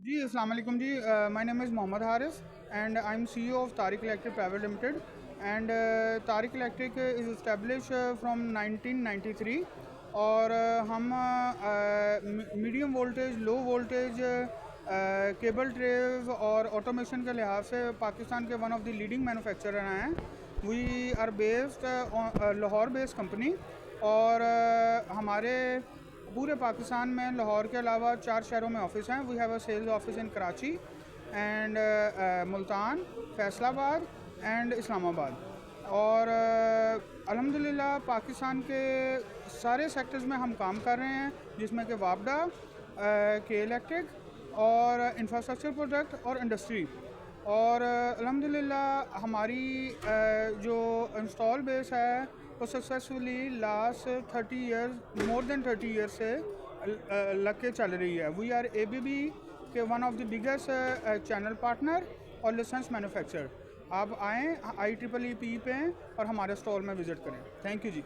जी, अस्सलाम वालेकुम जी। My name is Mohammad Haris and I am CEO of Tariq electric private limited and Tariq electric is establish from 1993 और हम medium voltage, low voltage, cable tray और automation के लिहाज से पाकिस्तान के one of the leading manufacturer हैं। We are based Lahore based company और हमारे पूरे पाकिस्तान में लाहौर के अलावा 4 शहरों में ऑफिस हैं। We have a sales office in Karachi and Multan, Faisalabad and Islamabad. और अल्हम्दुलिल्लाह पाकिस्तान के सारे सेक्टर्स में हम काम कर रहे हैं, जिसमें कि वापडा, के इलेक्ट्रिक और इंफ्रास्ट्रक्चर प्रोजेक्ट और इंडस्ट्री। और अल्हम्दुलिल्लाह हमारी जो इंस्टॉल बेस है वो successfully last 30 years, more than 30 years से लग के चल रही है। वी आर ABB के one of the biggest channel partner और लाइसेंस मैन्युफैक्चर। आप आएँ IEEE पे और हमारे स्टॉल में विज़िट करें। Thank you ji.